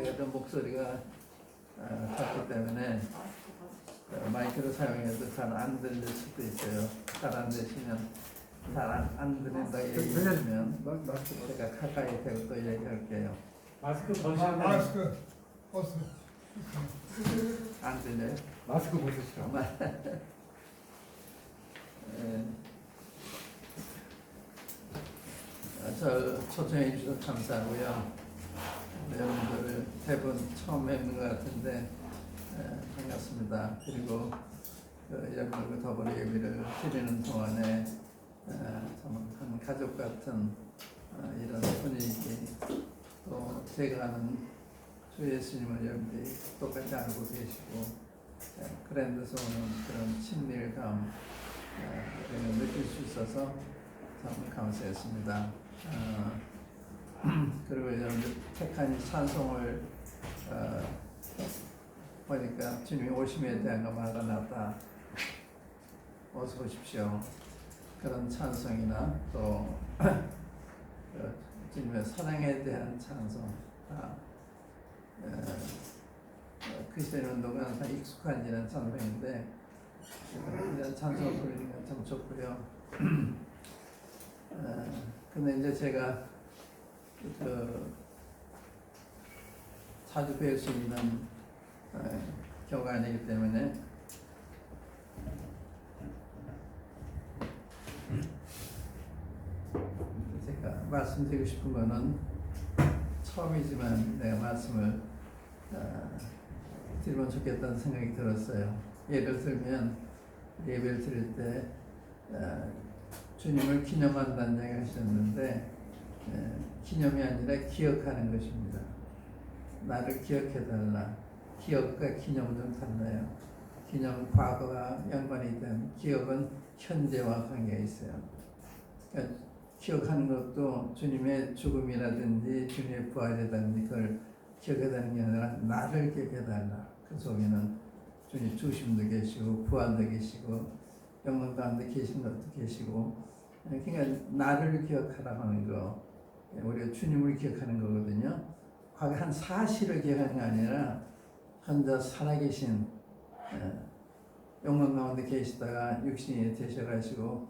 제가 좀 목소리가 작기 때문에 마이크를 사용해도 잘 안 들릴 수도 있어요. 잘 안 되시면 잘 안 들린다고 얘기하시면 제가 가까이 대고 또 얘기할게요. 마스크 벗으시면 마스크 벗어. 안 들려요? 마스크 벗으시죠. 저 초청해 주셔서 감사하고요. 여러분들 대부분 처음 뵙는 것 같은데 반갑습니다. 그리고 여러분들과 더불어 예배를 드리는 동안에 참 가족 같은 이런 분위기, 또 제가 아는 주 예수님을 여러분들이 똑같이 알고 계시고 그랜드에서 오는 그런 친밀감 느낄 수 있어서 참 감사했습니다. 그리고 여러분들 택한 찬송을 보니까 주님이 오심에 대한 거 말아놨다. 어서 오십시오. 그런 찬송이나 또 주님의 사랑에 대한 찬송, 그리스도인 운동은 항상 익숙한 이런 찬송인데 이런 찬송을 부르는 건 참 좋고요. 근데 이제 제가 자주 뵐 수 있는 경우가 아니기 때문에 제가 말씀드리고 싶은 거는 처음이지만 내가 말씀을 드리면 좋겠다는 생각이 들었어요. 예를 들면 예배를 드릴 때 주님을 기념한다는 얘기 하셨는데 기념이 아니라 기억하는 것입니다. 나를 기억해달라. 기억과 기념은 좀 달라요. 기념은 과거와 연관이 된, 기억은 현재와 관계가 있어요. 그러니까 기억하는 것도 주님의 죽음이라든지 주님의 부활이라든지 그걸 기억해달라는 게 아니라 나를 기억해달라. 그 속에는 주님 주심도 계시고 부활도 계시고 영광 가운데 계신 것도 계시고, 그러니까 나를 기억하라고 하는 거, 우리가 주님을 기억하는 거거든요. 과거 한 사실을 기억하는 게 아니라 현재 살아계신 영광 가운데 계시다가 육신이 되셔가지고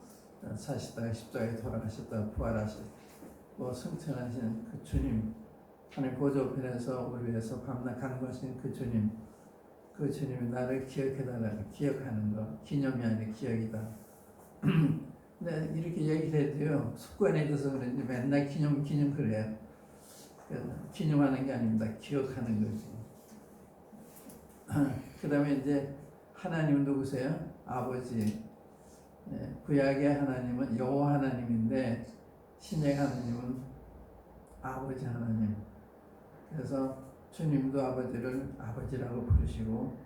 사시다가 십자가에 돌아가셨다가 부활하시고 승천하신 그 주님, 하나님 보좌편에서 우리 위해서 밤낮 간구하신 그 주님, 그 주님이 나를 기억해달라고, 기억하는 거, 기념이 아니라 기억이다. 근데 이렇게 얘기를 해도요, 습관에 있어서 그런지 맨날 기념 그래요. 기념하는 게 아닙니다. 기억하는 거지. 그 다음에 이제 하나님은 누구세요? 아버지. 구약의 하나님은 여호와 하나님인데 신약 하나님은 아버지 하나님. 그래서 주님도 아버지를 아버지라고 부르시고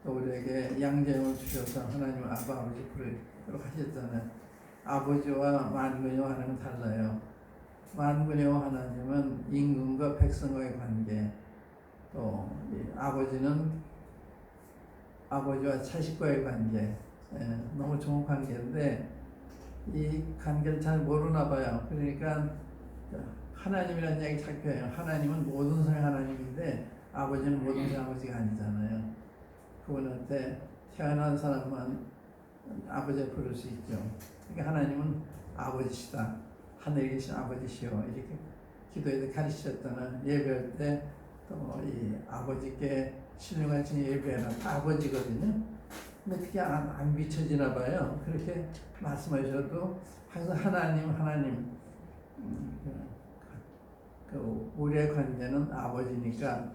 또 우리에게 양자형을 주셔서 하나님을 아버지 부르도록 하셨잖아요. 아버지와 만군의 하나님은 달라요. 만군의 하나님은 임금과 백성과의 관계, 또 아버지는 아버지와 자식과의 관계, 너무 좋은 관계인데 이 관계를 잘 모르나 봐요. 그러니까 하나님이라는 얘기 잘 표현해요. 하나님은 모든 사람의 하나님인데 아버지는 모든 사람의 아버지가 아니잖아요. 그분한테 태어난 사람만 아버지 부를 수 있죠. 그러니까 하나님은 아버지시다. 하늘에 계신 아버지시여. 이렇게 기도에도 가르치셨잖아. 예배할 때 또 이 아버지께 신령한 신 예배해라. 다 아버지거든요. 근데 그게 안 비춰지나 봐요. 그렇게 말씀하셔도 항상 하나님. 우리의 관계는 아버지니까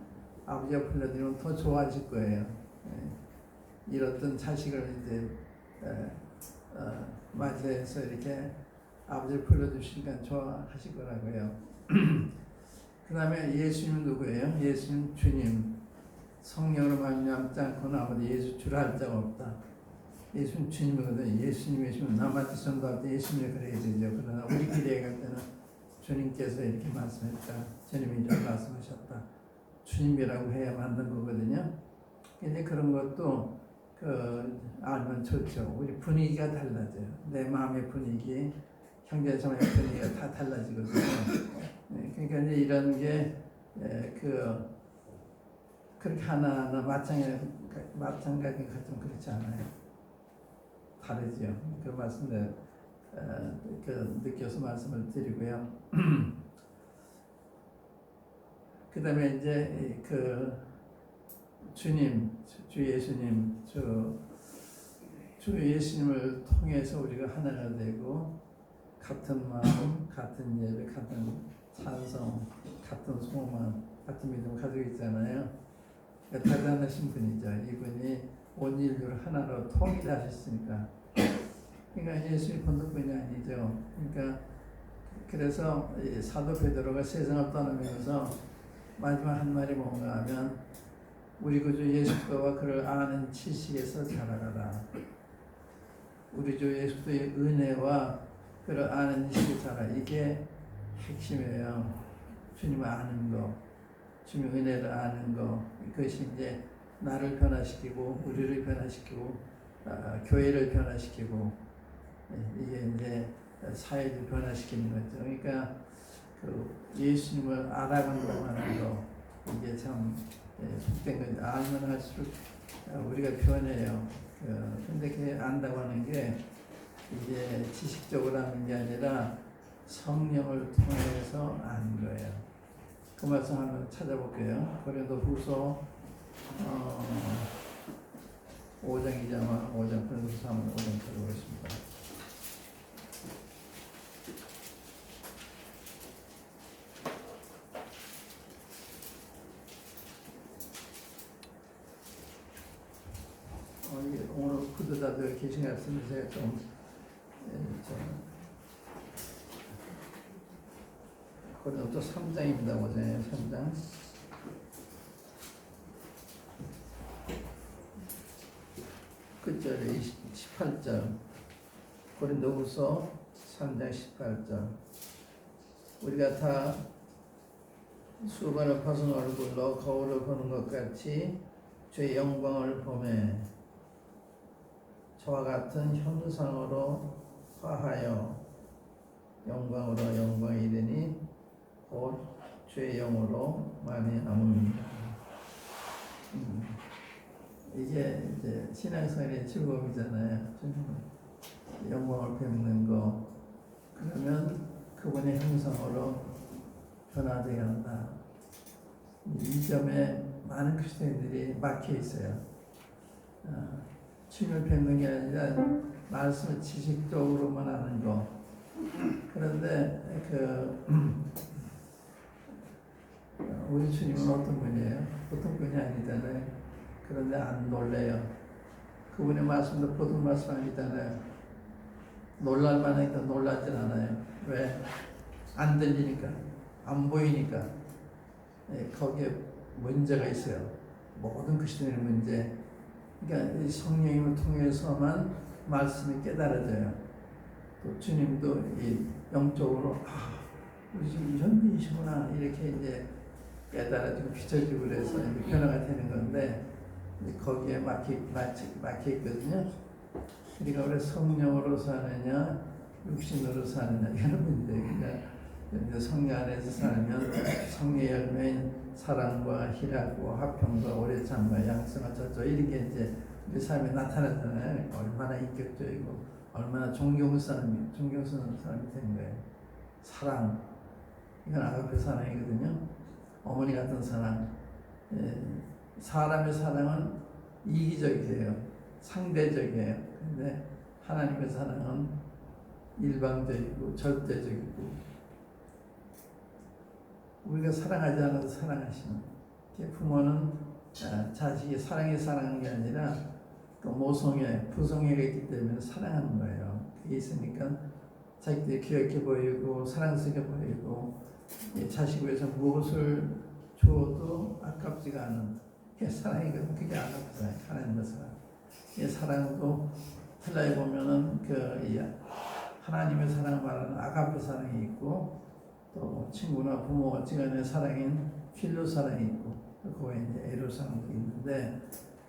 아버지가 불러드리면 더 좋아하실 거예요. 잃었던 자식을 이제 맞이해서 이렇게 아버지를 불러주시니까 좋아하실 거라고요. 그 다음에 예수님은 누구예요? 예수님 주님. 성령으로 말미암지 않고는 아버지 예수 주라 할 자가 없다. 예수님 주님이거든요. 예수님이시면 남한테 전도할 때 예수님이 그래야 되죠. 그러나 우리끼리 얘기할 때는 주님께서 이렇게 말씀했다. 주님이 이렇게 말씀하셨다. 주님이라고 해야 만든 거거든요. 근데 그런 것도 알면 좋죠. 우리 분위기가 달라져요. 내 마음의 분위기, 형제자매의 분위기가 다 달라지거든요. 그러니까 이제 이런 게 그렇게 하나하나 마찬가지 같으면 그렇지 않아요. 다르죠. 그 말씀을 느껴서 말씀을 드리고요. 그 다음에 이제 그 주님, 주 예수님, 주 예수님을 통해서 우리가 하나가 되고 같은 마음, 같은 예배, 같은 찬송, 같은 소망, 같은 믿음 가지고 있잖아요. 그러니까 대단하신 분이죠. 이분이 온 인류를 하나로 통일하셨으니까. 그러니까 예수님 본토뿐이 아니죠. 그러니까 그래서 사도 베드로가 세상을 떠나면서 마지막 한 말이 뭔가 하면 우리 구주 예수와 그를 아는 지식에서 자라가라. 우리 주 예수 그리스도의 은혜와 그를 아는 지식에 자라. 이게 핵심이에요. 주님을 아는 거, 주님의 은혜를 아는 거. 그것이 이제 나를 변화시키고 우리를 변화시키고 교회를 변화시키고 이게 이제 사회를 변화시키는 거죠. 그러니까 그 예수님을 알아간다는 거 이게 참 속된 거죠. 알면 할수록 우리가 변해요. 근데 그 안다고 하는 게 이제 지식적으로 하는 게 아니라 성령을 통해서 아는 거예요. 그 말씀 한번 찾아볼게요. 고린도후서 5장 2장과 5장 고린도후서 5장 찾아보겠습니다. 오늘 구독자들 계신 것 같은데 제가 좀 고린도 3장입니다. 5장에 3장. 끝절에 18절. 고린도후서 3장 18절. 우리가 다 수건을 벗은 얼굴로 거울을 보는 것 같이 주의 영광을 보매 저와 같은 형상으로 화하여 영광으로 영광이 이르니 곧 주의 영으로 말미암음이니라. 이게 이제 신앙생활의 즐거움이잖아요. 영광을 뵙는 거. 그러면 그분의 형상으로 변화되어야 한다. 이 점에 많은 크리스천들이 막혀 있어요. 주님을 뵙는 게 아니라 말씀을 지식적으로만 하는 거. 그런데 우리 주님은 어떤 분이에요? 보통 분이 아니잖아요. 그런데 안 놀래요. 그분의 말씀도 보통 말씀 아니잖아요. 놀랄 만하니까 놀라진 않아요. 왜? 안 들리니까, 안 보이니까. 거기에 문제가 있어요. 모든 크리스천의 문제. 그러니까 이 성령님을 통해서만 말씀이 깨달아져요. 또 주님도 이 영적으로 우리 지금 이런 분이시구나 이렇게 이제 깨달아지고 비춰지고 그래서 변화가 되는 건데 거기에 막혀 있거든요. 그러니까 우리 성령으로 사느냐 육신으로 사느냐 이런 문제. 그러니까 성령 안에서 살면 성령의 열매인 사랑과 희락과 화평과 오래 참과 양성과 저조 이런 게 이제 우리 삶에 나타나잖아요. 얼마나 인격적이고 얼마나 존경스러운 사람이 되는 거예요. 사랑, 이건 아가페 사랑이거든요. 어머니 같은 사랑. 사람의 사랑은 이기적이에요. 상대적이에요. 근데 하나님의 사랑은 일방적이고 절대적이고 우리가 사랑하지 않아도 사랑하시는. 부모는 자식이 사랑하는 게 아니라 또 모성애, 부성애가 있기 때문에 사랑하는 거예요. 그게 있으니까 자식들이 귀엽게 보이고 사랑스럽게 보이고 자식을 위해서 무엇을 줘도 아깝지가 않은 그게 사랑이거든요. 그게 아깝잖아요. 하나님의 사랑. 이 사랑도 헬라에 보면은 하나님의 사랑을 말하는 아가페 사랑이 있고 또 친구나 부모 간의 사랑인 필요 사랑이 있고 그거에 이제 에로 사랑도 있는데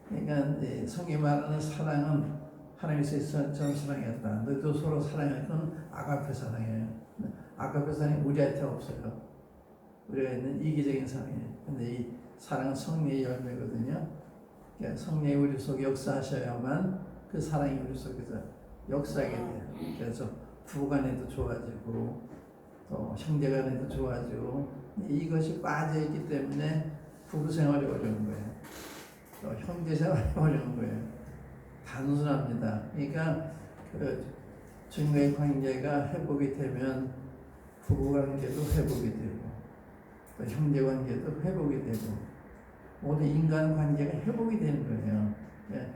그러니까 성경이 말하는 사랑은 하나님께서 있었던 사랑이었다. 너희도 서로 사랑해. 그건 아가페 사랑이에요. 아가페 사랑이 우리한테 없어요. 우리가 있는 이기적인 사랑이에요. 근데 이 사랑은 성령의 열매거든요. 그러니까 성령이 우리 속에 역사하셔야만 그 사랑이 우리 속에서 역사하게 돼요. 그래서 부부간에도 좋아지고 또 형제간에도 좋아지고 이것이 빠져있기 때문에 부부 생활이 어려운 거예요. 또 형제 생활이 어려운 거예요. 단순합니다. 그러니까 그 주님과의 관계가 회복이 되면 부부 관계도 회복이 되고 또 형제 관계도 회복이 되고 모든 인간 관계가 회복이 되는 거예요. 예.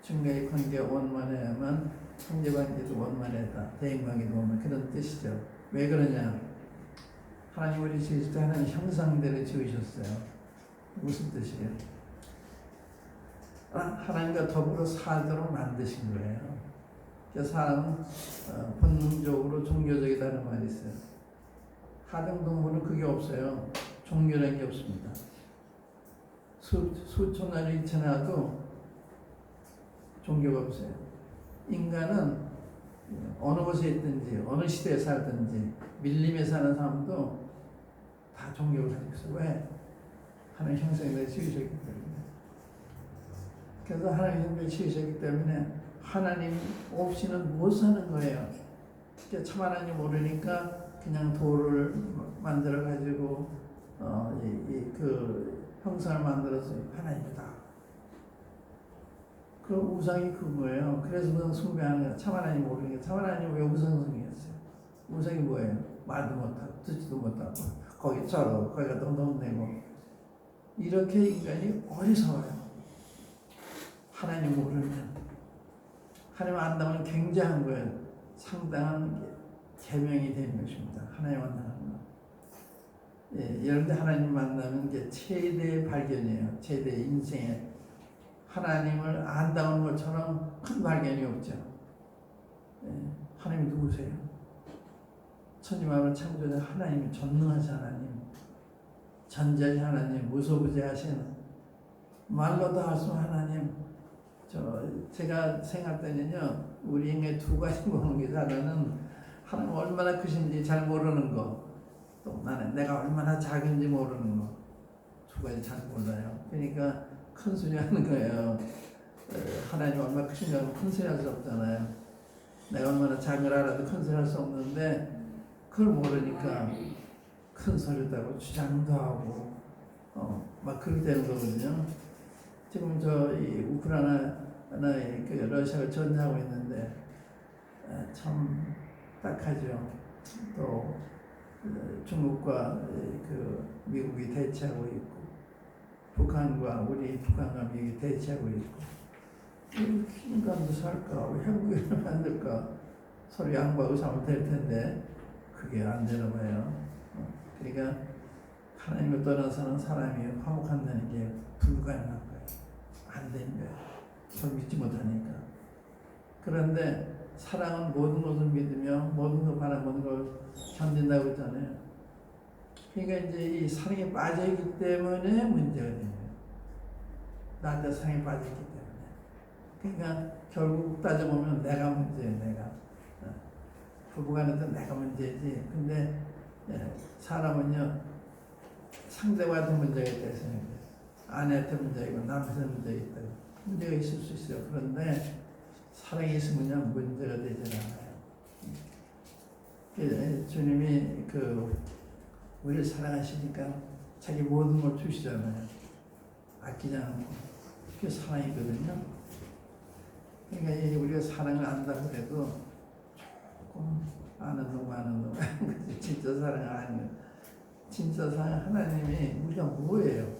주님과의 관계가 원만해야만 형제 관계도 원만하다. 대인 관계도 원만 그런 뜻이죠. 왜 그러냐? 하나님 우리 지으실 때 하나님 형상대로 지으셨어요. 무슨 뜻이에요? 하나님과 더불어 살도록 만드신 거예요. 그래서 사람은 본능적으로 종교적이다는 말이 있어요. 하등동물은 그게 없어요. 종교라는 게 없습니다. 수천 년이 지나도 종교가 없어요. 인간은 어느 곳에 있든지 어느 시대에 살든지 밀림에 사는 사람도 다 종교를 가지고 있어요. 왜? 하나님 형상대로 지으셨기 때문에. 그래서 하나님 형상대로 지으셨기 때문에 하나님 없이는 못 사는 거예요. 참 하나님 모르니까 그냥 돌을 만들어 가지고 그 형상을 만들어서 하나님이다. 그 우상이 그거예요. 그래서 그건 숭배하는 거예요. 참 하나님 모르니까. 참 하나님 왜 우상숭이었어요? 우상이 뭐예요? 말도 못하고 듣지도 못하고 거기 저러 거기가 동동대고 이렇게 인간이 어리석어요. 하나님 모르면 하나님 안다면 굉장한 거예요. 상당한 계명이 되는 것입니다. 하나님 만나는 거. 예, 여러분들 하나님 만나는 게 최대의 발견이에요. 최대의 인생에 하나님을 안다는 것처럼 큰 발견이 없죠. 예, 하나님이 누구세요? 천지만물 창조자 하나님, 전능하신 하나님, 전지하신 하나님, 무소부재하신 말로도 할 수 없는 하나님. 제가 생각할 때는요, 우리 인간에 두 가지 보는 게 하나는 하나님 얼마나 크신지 잘 모르는 거, 또 나는 내가 얼마나 작은지 모르는 거, 두 가지 잘 몰라요. 그러니까 큰 소리 하는 거예요. 하나님 얼마나 크신지 알면 큰 소리 할 수 없잖아요. 내가 얼마나 작은 걸 알아도 큰 소리 할 수 없는데 그걸 모르니까 큰 소리도 하고 주장도 하고 막 그렇게 되는 거거든요. 지금 이 우크라이나에 그 러시아가 전쟁하고 있는데 참 딱하죠. 또 중국과 그 미국이 대치하고 있고 북한과 미국이 대치하고 있고 인간도 살까? 왜 한국에 만들까? 서로 양보하고 살면 될 텐데 그게 안 되나 봐요. 그러니까 하나님을 떠나서는 사람이 화목한다는 게 불가능한 거예요. 안 되는 거예요. 절 믿지 못하니까. 그런데 사랑은 모든 것을 믿으며 모든 것 바라 모든 걸 견딘다고 했잖아요. 그러니까 이제 이 사랑에 빠져있기 때문에 문제가 되는 거예요. 나한테 사랑에 빠져있기 때문에. 그러니까 결국 따져보면 내가 문제예요. 내가. 부부간에도 내가 문제지. 근데 사람은요 상대와도 문제가 있다 생각해요. 아내한테 문제가 있고 남편한테 문제가 있다. 문제가 있을 수 있어요. 그런데 사랑이 있으면 문제가 되지 않아요. 주님이 우리를 사랑하시니까 자기 모든 걸 주시잖아요. 아끼지 않고. 그게 사랑이거든요. 그러니까 우리가 사랑을 안다고 해도 조금 아는 놈 진짜 사랑 아니에요. 진짜 사랑 하나님이 우리가 뭐예요?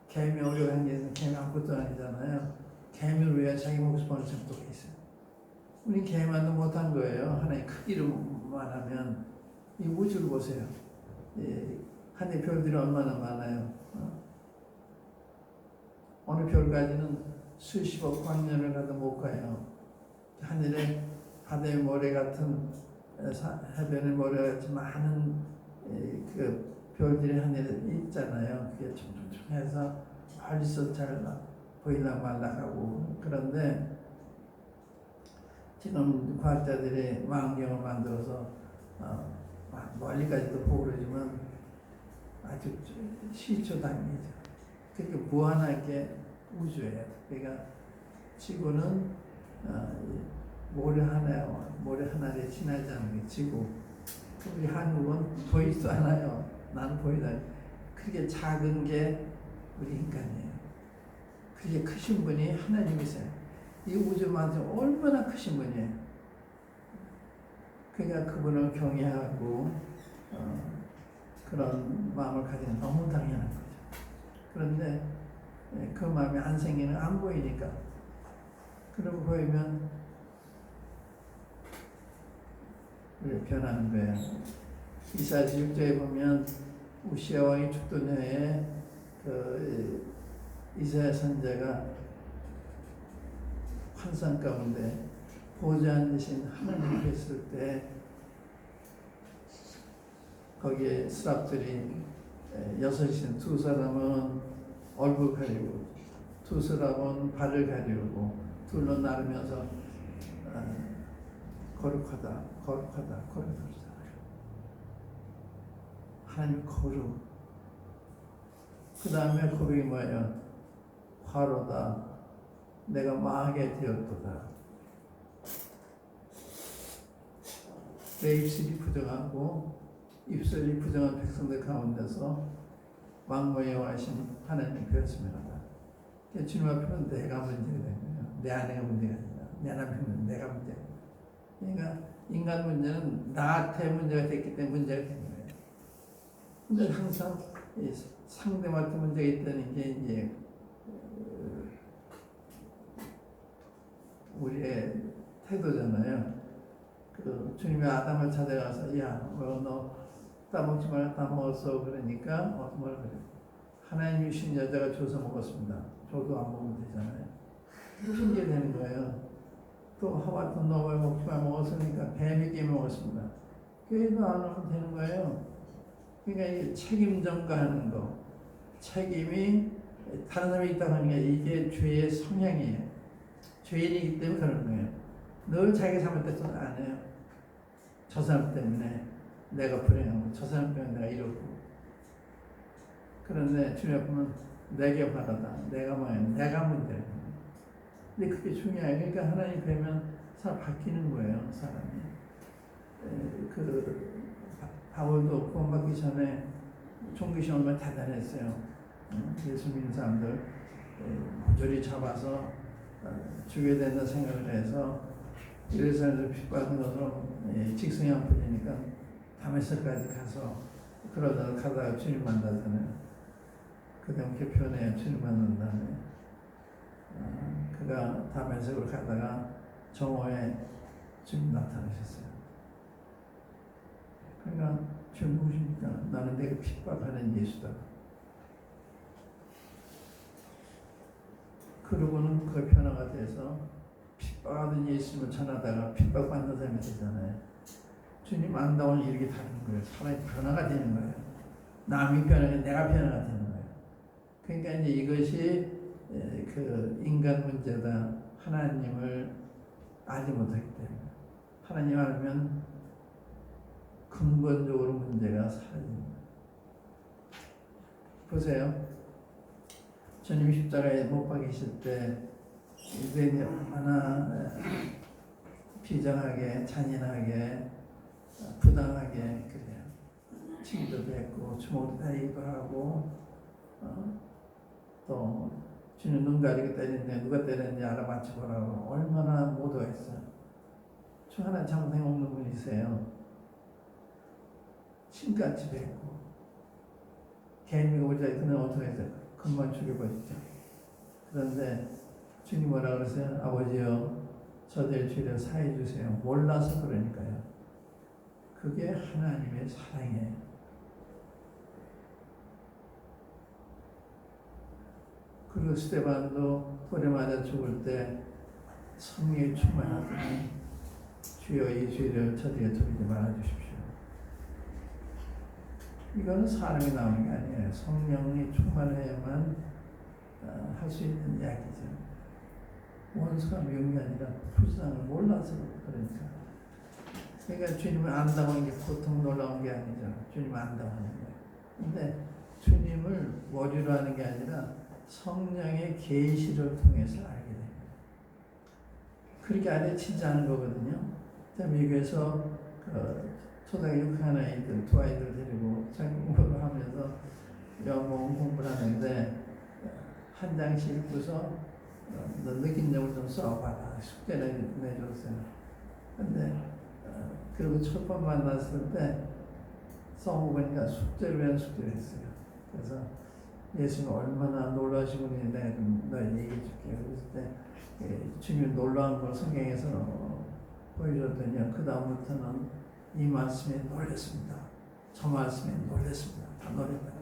개미 우리가 한 게 개미 아무것도 아니잖아요. 개미를 위해 자기 목숨을 선택해 있어요. 우리 개미만도 못한 거예요. 하나의 크기로만 하면 이 우주를 보세요. 하늘의 별들이 얼마나 많아요. 어느 별까지는 수십억 광년을 가도 못 가요. 하늘에 바다의 모래 같은 해변의 모래 같은 많은 그 별들이 하늘에 있잖아요. 그게 촉촉해서 멀리서 잘 보일락 말락하고. 그런데 지금 과학자들이 망원경을 만들어서 멀리까지도 보고 그러지만 아주 시초 단위죠. 그렇게 무한하게 우주예요. 그러니까 지구는 모래 하나에 지나지 않는 게 지구. 우리 한국은 보이지도 않아요. 나는 보이다. 그렇게 작은 게 우리 인간이에요. 그렇게 크신 분이 하나님이세요. 이 우주만큼 얼마나 크신 분이에요. 그러니까 그분을 경외하고 그런 마음을 가지는 너무 당연한 거죠. 그런데 그 마음이 안 생기는, 안 보이니까. 그러고 보이면 변하는 거예요. 이사야 6장에 보면 우시아 왕이 죽던 해에 그 이사야 선지자가 환상 가운데 보좌 앉으신 하나님을 뵀을 때 거기에 스랍들이 여섯이신 두 사람은 얼굴 가리고 두 사람은 발을 가리고 둘로 나르면서 거룩하다 그러잖아요. 하나님 거룩. 그 다음에 고백이 뭐예요? 화로다 내가 망하게 되었도다. 내 입술이 부정하고 입술이 부정한 백성들 가운데서 만군의 여호와신 하나님 되었습니다. 주님 앞에는 내가 문제가 되는 거예요. 내 아내가 문제가 아니라 내 남편은 내가 문제가. 그러니까 인간 문제는 나한테 문제가 됐기 때문에 문제가 되는 거예요. 근데 항상 상대한테 문제가 있다는 게 이제 우리의 태도잖아요. 그 주님이 아담을 찾아가서 너 따먹지 말라 다 먹었어 그러니까 뭐라 그래? 하나님 주신 여자가 줘서 먹었습니다. 저도 안 먹으면 되잖아요. 핑계 되는 거예요. 또 하와도 너 왜 먹지 말 먹었으니까 뱀이 깨 먹었습니다. 그래도 안 하면 되는 거예요. 그러니까 이 책임 전가하는 거, 책임이 다른 사람이 있다고 하는 게 이게 죄의 성향이에요. 죄인이기 때문에 그러는 거예요. 늘 자기 잘못돼서 안 해요. 저 사람 때문에 내가 불행하고 저 사람 때문에 내가 이러고. 그런데 주님 앞에는 내게 화나다. 내가 내가 문제예요. 근데 그게 중요해요. 그러니까 하나님 뵈면 사람 바뀌는 거예요. 사람이. 그 바울도 구원받기 전에 종교시험 얼마나 대단했어요. 예수 믿는 사람들 모조리 잡아서 죽여야 된다 생각을 해서 예루살렘에서 핍박을 넣어서 직성이 안 풀리니까 다메섹까지 가서 그러다가 가다가 주님 만나잖아요. 그 다음 개편에 주님 만난 다음에 그가 다메섹으로 가다가 정오에 주님 나타나셨어요. 그러니까 주님 누구십니까? 나는 내가 핍박하는 예수다. 그러고는 그 변화가 돼서 핍박하던 예수님을 전하다가 핍박받는 사람이 되잖아요. 주님 안다고는 이렇게 다른 거예요. 사람이 변화가 되는 거예요. 남이 변화가 내가 변화가 되는 거예요. 그러니까 이제 이것이 그 인간 문제다. 하나님을 알지 못하기 때문에. 하나님 알면 근본적으로 문제가 사라집니다. 보세요. 주님이 십자가에 못 박이실 때 유대인이 얼마나 비장하게, 잔인하게, 부당하게 그래요. 칭도도 했고 주먹도 때리기도 하고 또 주님 눈 가리고 때리는데 누가 때렸는지 알아맞혀보라고 얼마나 모도했어요. 저 하나 잘못한 없는 분이세요. 침같이 뱉고 개미가 오자 그는 어떻게 해서 금방 죽여버리죠. 그런데 주님 뭐라 그러세요? 아버지여 저들 죄를 사해 주세요. 몰라서 그러니까요. 그게 하나님의 사랑이에요. 그리고 스데반도 돌에 맞아 죽을 때 성령이 충만하더니 주여 이 죄를 저들에게 돌리지 말아주십시오. 이거는 사람이 나오는 게 아니에요. 성령이 충만해야만 할 수 있는 이야기죠. 원수가 미운 게 아니라 불쌍을 몰라서 그러니까. 그러니까 주님을 안다고 하는 게 보통 놀라운 게 아니죠. 주님을 안다고 하는 거예요. 근데 주님을 머리로 하는 게 아니라 성령의 계시를 통해서 알게 됩니다. 그렇게 가르치지 않은 거거든요. 미국에서 초등학교 6학년 아이들, 두 아이들 데리고 자기 공부를 하면서 영어 공부를 하는데 한 장씩 읽고서 너 느낀 점을 좀 써봐라. 숙제를 내줬어요. 근데 그리고 첫 번 만났을 때 써보니까 숙제를 위한 숙제를 했어요. 그래서 예수님 얼마나 놀라신 분이 내가 너 얘기해 줄게. 그랬을 때 주님 놀라운 걸 성경에서 보여줬더니 그 다음부터는 이 말씀에 놀랐습니다. 저 말씀에 놀랐습니다. 다 놀랬다.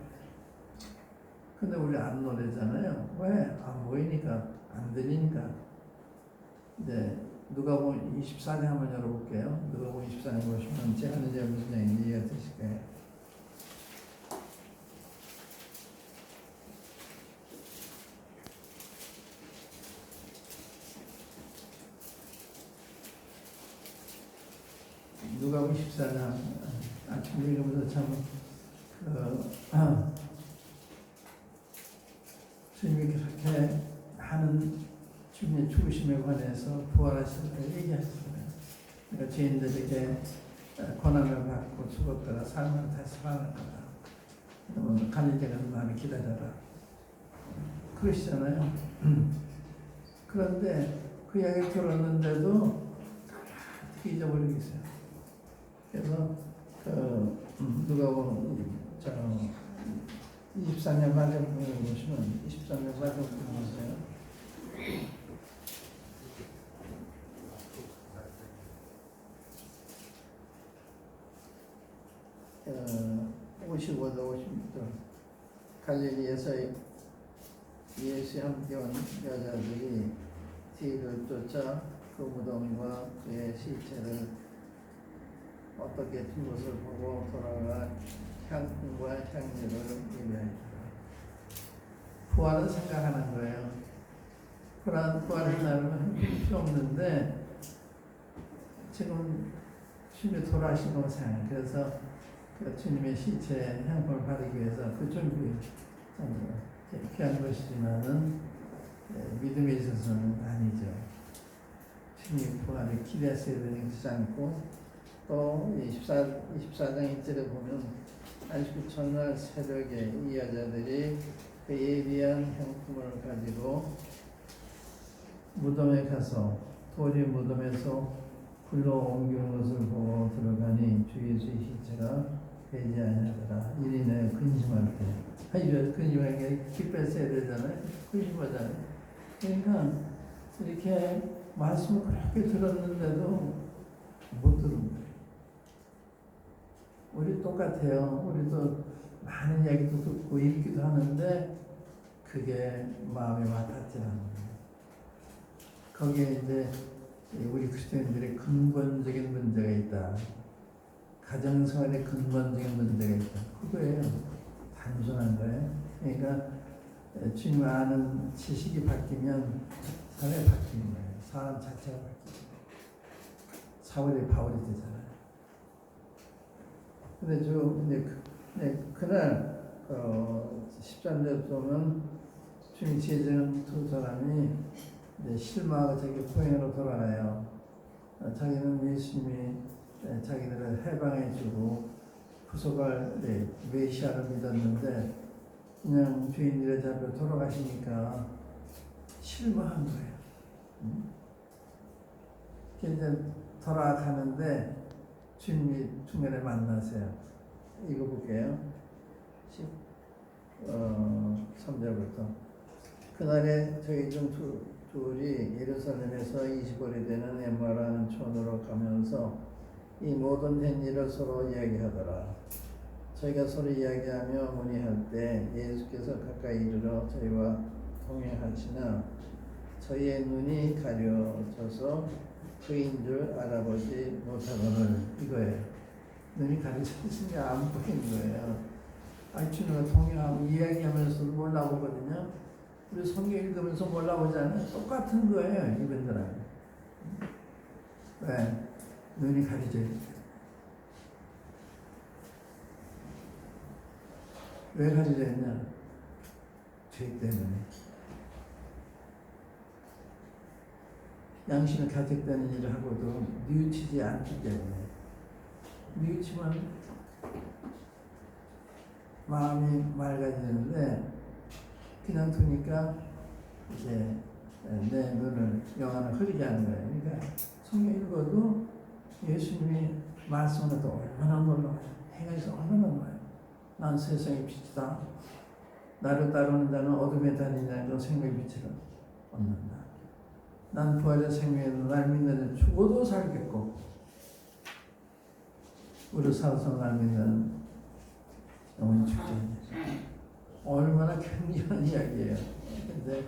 근데 우리 안 놀래잖아요. 왜? 안 보이니까, 안 들리니까. 이제 누가복음 24장 한번 열어볼게요. 누가복음 24장 보시면 제가 하는 게 무슨 얘기인지 이해가 되실 거예요. 누가복음 24장 아침 읽으면서 참 주님이 그렇게 하는 주님의 죽으심에 관해서 부활하실 때 얘기하셨어요. 그러니까 죄인들에게 고난을 받고 죽었다가 삶을 다시 살아날 거다. 그러면 갈릴리가는 나를 기다려라. 그러시잖아요. 그런데 그 이야기 들었는데도 어떻게 잊어버리고 있어요. 그래서 누가복음 24년 마지막을 보시면 24년 마지막을 보세요. 55도 56도 갈릴리에서 예수의 함께 온 여자들이 뒤를 쫓아 그 무덤과 그의 시체를 어떻게 둔 것을 보고 돌아가 향과 향유를 예배하였다. 부활은 생각하는 거예요. 부활의 날은 필요 없는데 지금 주님이 돌아가신 것을 생각해요. 그래서 그 주님의 시체에 향품을 바르기 위해서 그 준비 필요한 것이지만은 믿음에 있어서는 아니죠. 주님 부활을 기대했어야 되는 것이지 않고 또 24장 1절에 보면 안식 첫날 새벽에 이 여자들이 그 예비한 향품을 가지고 무덤에 가서 돌이 무덤에서 굴러 옮기는 것을 보고 들어가니 주 예수의 시체가 되지 아니하더라. 이리네 근심할 때. 근심할 게 기뻤어야 되잖아요. 근심하잖아요. 그러니까 이렇게 말씀을 그렇게 들었는데도 못 들은 거예요. 우리 똑같아요. 우리도 많은 이야기도 듣고 읽기도 하는데 그게 마음에 와닿지 않는 거예요. 거기에 이제 우리 그리스도인들의 근본적인 문제가 있다. 가정생활에 근본적인 문제가 있다. 그거예요. 단순한 거예요. 그러니까 주님 아는 지식이 바뀌면 사람이 바뀌는 거예요. 사람 자체가 바뀌는 거예요. 사울이 바울이 되잖아요. 근데 그날 13절 보면 주님 제자는 두 사람이 실망하고 자기 고향으로 돌아가요. 자기는 예수님이 자기들을 해방해주고 구속할 메시아를 믿었는데 그냥 주인들의 자리로 돌아가시니까 실망한 거예요. 이제 돌아가는데 주님이 중간에 만나세요. 이거 볼게요. 3절부터 그날에 저희 중 둘이 예루살렘에서 20월이 되는 엠마라는 촌으로 가면서 이 모든 된 일을 서로 이야기하더라. 저희가 서로 이야기하며 문의할 때 예수께서 가까이 이르러 저희와 동행하시나 저희의 눈이 가려져서 그인 줄 알아보지 못하거늘. 이거예요. 눈이 가려졌으니까 안 보이는 거예요. 주님과 동행하고 이야기하면서도 몰라보거든요. 우리 성경 읽으면서 몰라보잖아요. 똑같은 거예요. 이분들은. 왜? 눈이 가려져 있어요. 왜 가려져 있냐? 죄 때문에. 양심이 가득되는 일을 하고도 뉘우치지 않기 때문에. 뉘우치면 마음이 맑아지는데 그냥 두니까 이제 내 눈을 영안을 흐리게 하는 거예요. 그러니까 성경 읽어도 예수님이 말씀을 또 얼마나 놀라워요. 행해서 얼마나 놀라워요. 난 세상의 빛이다. 나를 따르는 자는 어둠에 다니지 않고 생명의 빛을 얻는다. 난 부활의 생명에서 날 믿는 자 죽어도 살겠고 우리 살아서 날 믿는 영원히 죽지 않는 얼마나 굉장한 이야기예요. 근데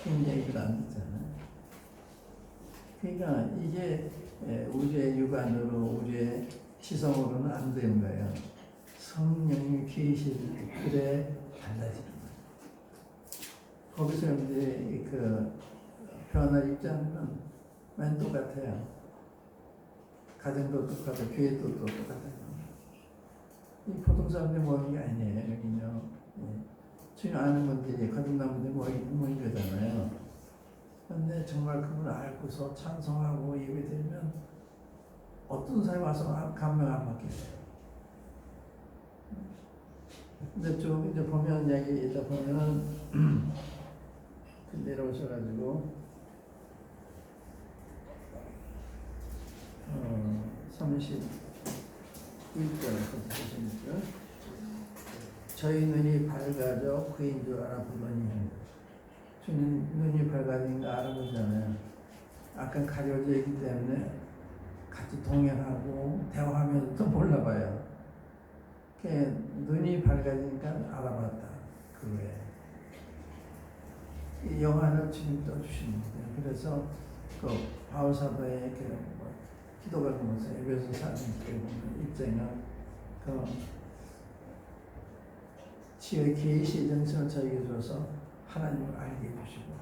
그 얘기를 안 듣잖아요. 그러니까 이게 우리의 육안으로 우리의 지성으로는 안 되는 거예요. 성령이 계실 그래 달라지는 거예요. 거기서 이제 그 변화 입장은 맨 똑같아요. 가정도 똑같고 교회도 똑같아요. 이 보통 사람들이 모이는 게 아니에요. 여기는요. 주님 아는 분들이 거듭난 분들이 모이는 거잖아요. 그런데 정말 그분을 알고서 찬송하고 예배드리면 어떤 사람이 와서 감명 안 받겠어요. 근데 좀 이제 보면 여기다 보면은 내려오셔가지고 31절에서 보시니까 저희 눈이 밝아져 그인 줄 알아보더니 주님 눈이 밝아진 거 알아보잖아요. 아까 가려져 있기 때문에 같이 동행하고 대화하면서 또 몰라봐요. 눈이 밝아지니까 알아봤다. 그거예요. 이 영안을 주님 떠주십니다. 그래서 그 바울 사도의 기도가 보면서 에베소 4장 입장은 그 지의 계시의 정신을 저에게 줘서 하나님을 알게 해주시고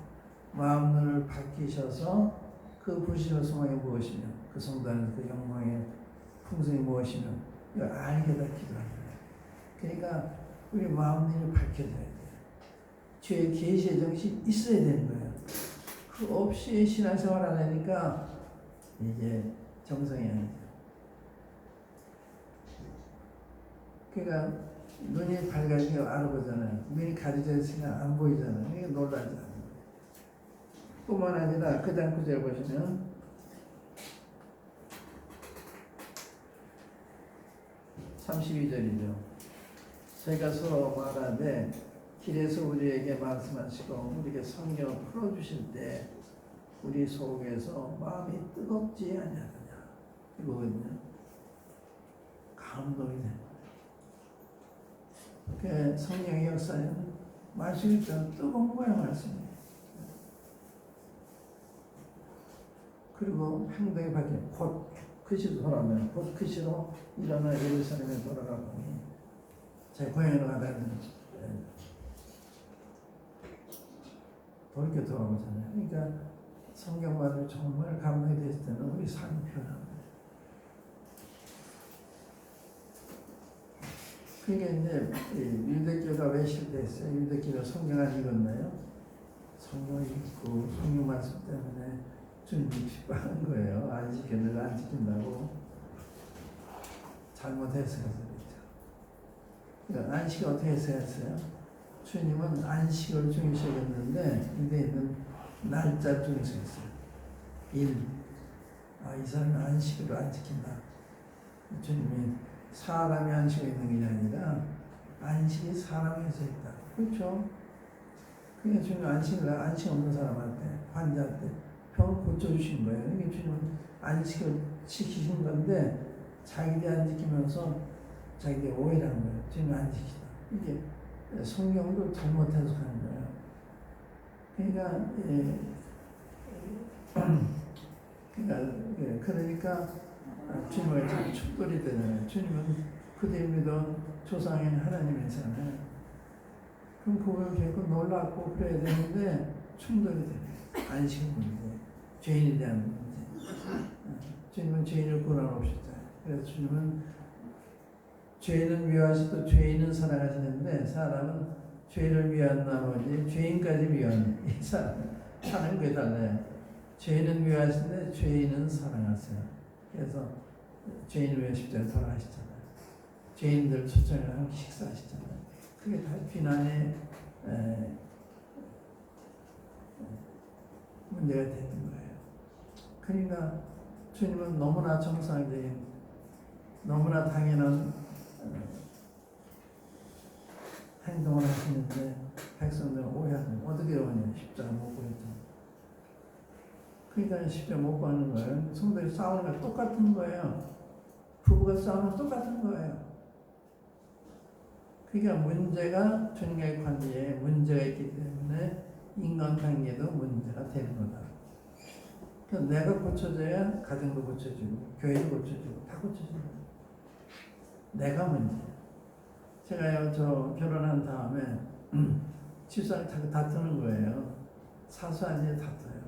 마음 눈을 밝히셔서 그 부시의 소망이 무엇이며 그 성단에서 그 영광의 풍성이 무엇이며 이걸 알게 다 기도합니다. 그러니까 우리 마음 눈이 밝혀져야 돼요. 죄의 계시의 정신이 있어야 되는 거예요. 그 없이 신앙생활 안 하니까 이게 정성이 아니죠. 그러니까 눈이 밝아지고 알아보잖아요. 눈이 가려져 있으면 안 보이잖아요. 이게 놀라지 않는 거예요. 뿐만 아니라 그 다음 구절 보시면 32절이죠. 저희가 서로 말하되 길에서 우리에게 말씀하시고 우리에게 성경을 풀어주실 때 우리 속에서 마음이 뜨겁지 아니하느냐. 이거거든요. 감동이 되는 거예요. 그 성령의 역사는 말씀이 뜨거운 거예요. 말씀이. 그리고 행동이 바뀌어 곧 그시로 돌아오면 곧 그시로 일어나 예루살렘에 돌아가 보니 제 고향으로 가다는 돌이켜 돌아오잖아요. 그러니까 성경만을 정말 감동이 됐을 때는 우리 삶이 변합니다. 그러니까 이제 유대교가 왜 실패했어요? 유대교가 성경 안 읽었나요? 성경 읽고 성경 말씀 때문에 주님이 핍박한 거예요. 안 지켰는데 안 지킨다고 잘못해서 그랬죠. 그러니까 안식이 어떻게 해석했어요? 주님은 안식을 중요시했는데 유대인은 날짜 중요시했어요. 일. 이 사람이 안식을 안 지킨다. 주님이 사람이 안식에 있는 게 아니라 안식이 사람에서 있다. 그렇죠? 그러니까 주님이 안식 없는 사람한테 환자한테 병을 고쳐주신 거예요. 이게 주님은 안식을 지키신 건데 자기들이 안 지키면서 자기들이 오해를 한 거예요. 주님이 안 지키다. 이게 성경도 잘못 해석하는 거예요. 그러니까 주님을 참 축돌이 되잖아요. 주님은 그들이 믿은 조상인 하나님이잖아요. 그럼 그걸 결국 놀랍고 그래야 되는데 충돌이 돼요. 안식 문제, 죄인에 대한 문제. 주님은 죄인을 구원하셨잖아요. 그래서 주님은 죄인은 미워하시고 죄인은 사랑하시는데 사람은 죄를 위한 나머지 죄인까지 위한 이 사는 게 달라요. 죄는 위하시는데 죄인은 사랑하세요. 그래서 죄인을 위해 십자가에 돌아가시잖아요. 죄인들 초청을 하고 식사하시잖아요. 그게 다 비난의 문제가 되는 거예요. 그러니까 주님은 너무나 정상적인, 너무나 당연한 행동을 하시는데 백성들은 오해하는 거예요. 어떻게 오냐? 십자가 못 보였잖아. 그러니까 십자가 못 보는 거예요. 성도들이 싸우는 거 똑같은 거예요. 부부가 싸우는 거 똑같은 거예요. 그러니까 문제가 주님과의 관계에 문제가 있기 때문에 인간관계도 문제가 되는 거다. 그러니까 내가 고쳐져야 가정도 고쳐지고 교회도 고쳐지고 다 고쳐지는 거예요. 내가 문제예요. 제가요, 저 결혼한 다음에 집사람이 자꾸 다투는 거예요. 사소한 일에 다퉈요.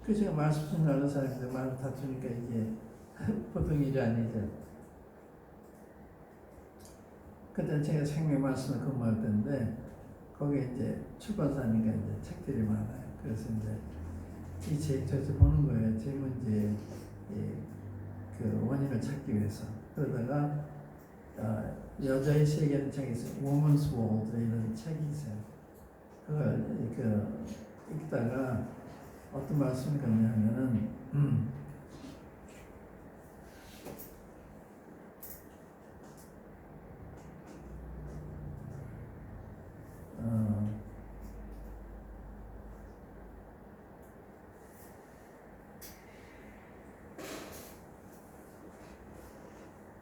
그 제가 말씀 전하는 사람인데 말 다투니까 이게 보통 일이 아니죠. 그때 제가 생명 말씀을 근무할 때인데 거기에 이제 출판사니까 이제 책들이 많아요. 그래서 이제 이 책 저서 보는 거예요. 제 문제의 그 원인을 찾기 위해서. 그러다가 여자의 세계라는 책이 있어요. Woman's World 이런 책이 있어요. 그걸 읽다가 어떤 말씀이 있냐면은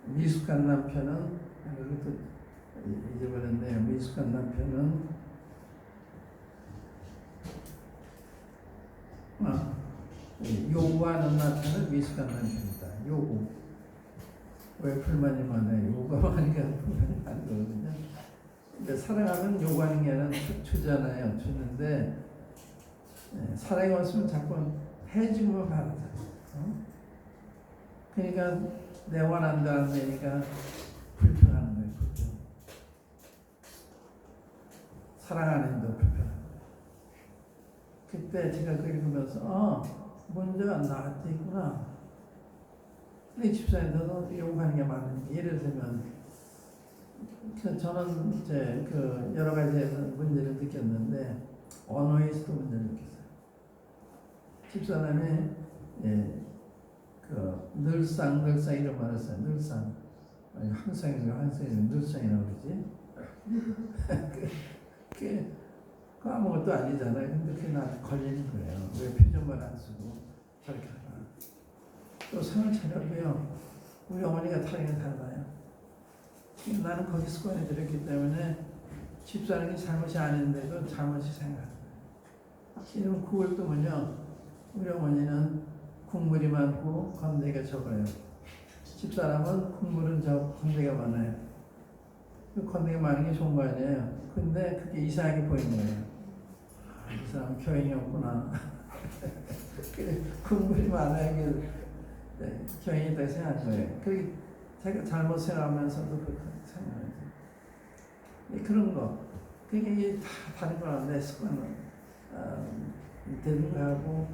미숙한 남편은 이것도 잊어버렸네요. 미숙한 남편은 요구하는 남편은 미숙한 남편이다. 요구. 왜 불만이 많아요? 요구가 많으니까 불만이 많은 거거든요. 근데 사랑하면 요구하는 게 아니라 주잖아요. 주는데 사랑이 없으면 자꾸 해주면 바라잖아요. 그러니까 내 원한도 안 되니까 불평하는 거예요. 불평. 사랑하는 도 불평하는 거예요. 그때 제가 그 읽으면서 문제가 나한테 있구나. 근데 집사님들도 요구하는 게 많은데 예를 들면 저는 이제 그 여러 가지에서 문제를 느꼈는데 언어에서도 문제를 느꼈어요. 집사람이 그 늘상 이런 말을 써요. 늘상 항상이라고 늘상이라고 그러지. 그 아무것도 아니잖아요. 근데 그게 나한테 걸리는 거예요. 왜 표준말 안 쓰고 저렇게 하나. 또 상을 차려도요. 우리 어머니가 타령이 달라요. 나는 거기서 꺼내들었기 때문에 집사람이 잘못이 아닌데도 잘못이 생각해요. 이런 그걸 또 뭐냐. 우리 어머니는 국물이 많고 건더기가 적어요. 집사람은 국물은 건더기가 많아요. 그 건더기가 많은 게 좋은 거 아니에요. 근데 그게 이상하게 보이는 거예요. 이 사람 교양이 없구나. 국물이 많아야 교양이 있다고 생각한 거예요. 그게 자기가 잘못 생각하면서도 그렇게 생각하죠. 그런 거. 그게 다 다른 거랑 내 습관은 되는 거하고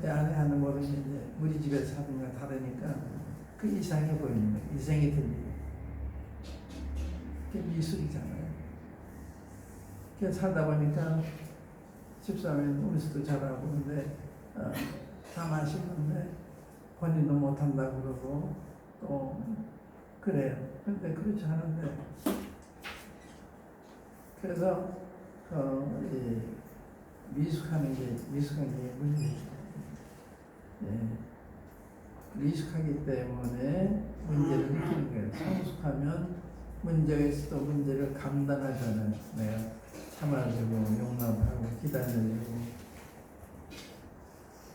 내 안에 하는 모든 게 이제 우리 집에서 하는 거랑 다르니까 그 이상해 보이는 거예요. 이상이 들리고. 그게 미술이잖아요. 그래서 살다 보니까 집사람은 음식도 잘하고 근데 다 맛있는데 본인도 못한다고 그러고 또 그래요. 근데 그렇지 않은데 그래서 미숙한 게 문제죠. 미숙하기 때문에 문제를 느끼는 거예요. 성숙하면 문제가 있어도 문제를 감당하잖아요. 내가 참아주고 용납하고 기다려주고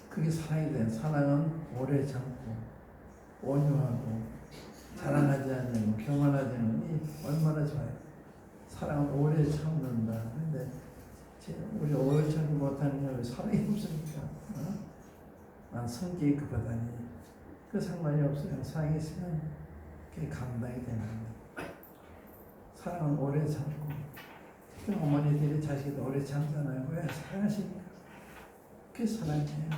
그게 사랑이 돼요. 사랑은 오래 참고 온유하고 자랑하지 않는 경건하지 않는 이 얼마나 좋아요. 사랑은 오래 참는다. 근데 우리 오래 참지 못하는 게 사랑이 없으니까 난 성격이 급하다니 그 상관이 없어요. 사랑이 있으면 그게 감당이 되는 거예요. 사랑은 오래 참고 그 어머니들이 자식이 오래 참잖아요. 왜? 사랑하시니까. 그게 사랑이에요.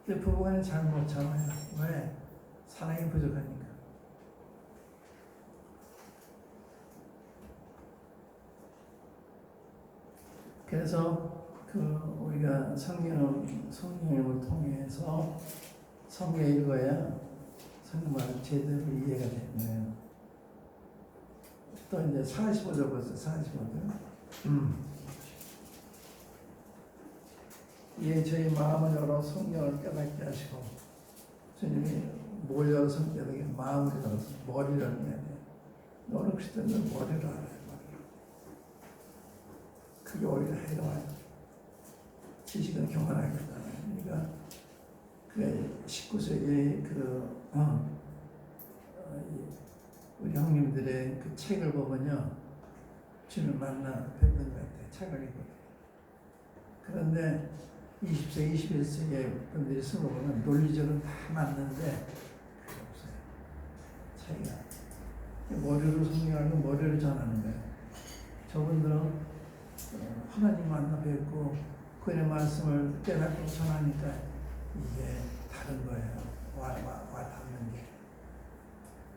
근데 부부간에 잘 못 참아요. 왜? 사랑이 부족하니까. 그래서 우리가 성경을 통해서 성경 읽어야 성경을 제대로 이해가 되는 거예요. 또 이제 45절 벌써 45절. 이에 저희 마음을 열어 성경을 깨닫게 하시고 주님이 뭘 열어서 깨닫게 마음을 열어서 머리를 열어야 돼요. 너는 그리스도인들 머리를 알아요. 그게 오히려 해로워요. 지식은 교만하겠다. 그러니까 그 19세기 우리 형님들의 그 책을 보면요, 주님 만나 뵙는 것 같아요. 책을 읽거든요. 그런데 20세기, 21세기 분들이 쓴 거 보면 논리적으로 다 맞는데 그게 없어요. 차이가. 머리로 성경하고 머리를 전하는 거예요. 저분들은 하나님 만나 뵙고 그의 말씀을 깨닫고 전하니까 이게 다른 거예요. 와 닿는 게.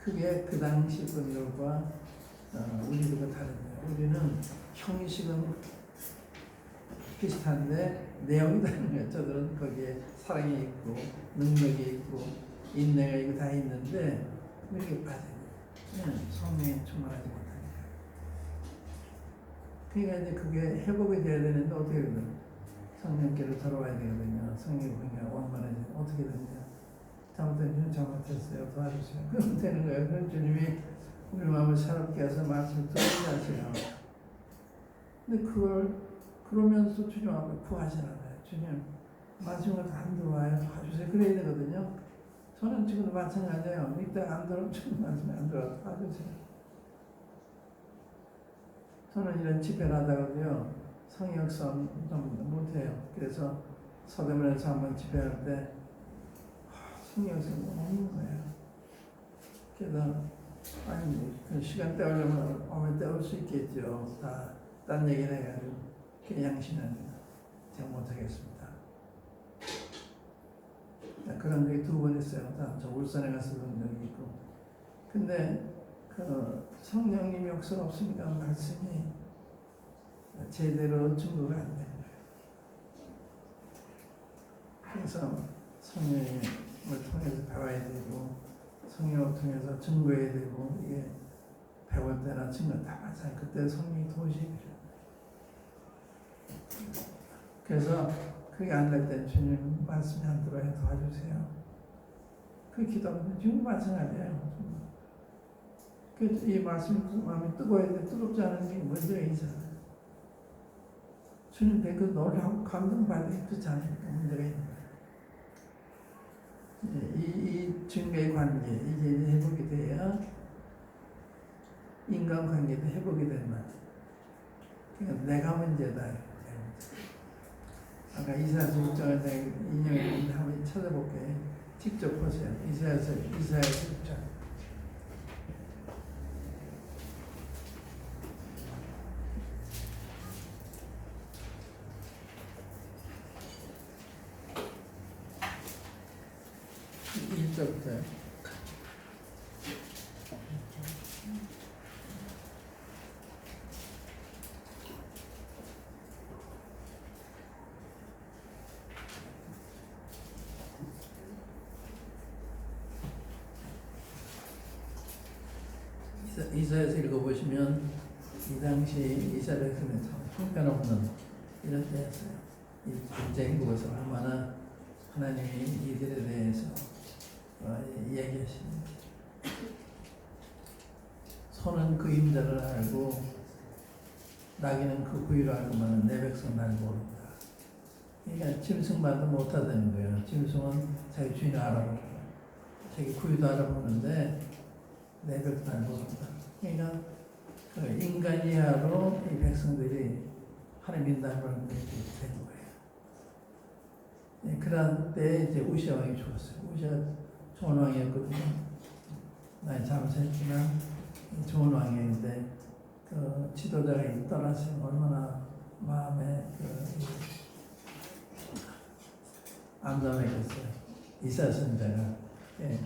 그게 그 당시 분들과 우리들과 다른 거예요. 우리는 형식은 비슷한데 내용이 다른 거예요. 저들은 거기에 사랑이 있고 능력이 있고 인내가 있고 다 있는데 이렇게 빠져요. 성령에 충만하지 못하니까. 그러니까 이제 그게 회복이 돼야 되는데 어떻게 되든 성령께로 돌아와야 되거든요. 성령 그냥 원만하지 어떻게 되냐. 잘못했으면 잘못했어요. 도와주세요. 그러면 되는 거예요. 그럼 주님이 우리 마음을 새롭게 해서 말씀을 듣게 하세요. 근데 그걸 그러면서 주님 앞에 구하시잖아요. 주님 말씀을 안 들어와요. 도와주세요. 그래야 되거든요. 저는 지금도 마찬가지예요. 이때 안 들어오면 주님 말씀이 안 들어와서 도와주세요. 저는 이런 집회를 하다가도요, 성역선 좀 못해요. 그래서 서대문에서 한번 집회할 때, 성역선이 너무 없는 거예요. 그래서, 그 시간 때우려면 오면 때울 수 있겠죠. 딴 얘기를 해가지고, 그 양심은 제가 못하겠습니다. 그런 적이 2번 있어요. 저 울산에 가서 그런 적이 있고. 근데, 성령님이 역사 없으니까 말씀이 제대로 증거가 안 되는 거예요. 그래서 성령님을 통해서 배워야 되고 성령을 통해서 증거해야 되고 이게 배울 때나 증거 다 마찬가지. 그때 성령이 도우시기 필요해요. 그래서 그게 안 될 때 주님 말씀이 안 들어야 도와주세요. 그 기도하면 지금 마찬가지예요. 이 말씀이 마음이 뜨거워야 돼. 뜨겁지 않은 게 문제가 있잖아요. 주님 뵙고 놀라고 감동받으니 그렇지 않으니까 문제가 있는 거예요. 이 증거의 관계, 이게 회복이 돼야 인간관계도 회복이 되는 거예요. 그러니까 내가 문제다. 아까 이사야서 6장을 내가 인용했는데 한번 찾아볼게요. 직접 보세요. 이사야서 6장. 일절부터요. 이사야서 읽어보시면 이 당시 이스라엘에서 형편없는 이런 때였어요. 인생국에서 얼마나 하나님이 이들에 대해서 이야기하십니다. 소는 그 임자를 알고 나귀는 그 구유를 알고만 내 백성 날 모른다. 그러니까 짐승만도 못하다는 거예요. 짐승은 자기 주인을 알아보고 자기 구유도 알아보는데 내 백성 날 모른다. 그러니까 그 인간 이하로 이 백성들이 하나님 인도함을 된 거예요. 그런 때 이제 우시아 왕이 죽었어요. 우시아 좋은 왕이었거든요. 많이 잘못했지만 좋은 왕이었는데 그 지도자가 떠나시면 얼마나 마음에 안전하겠어요. 있었습니다. 예.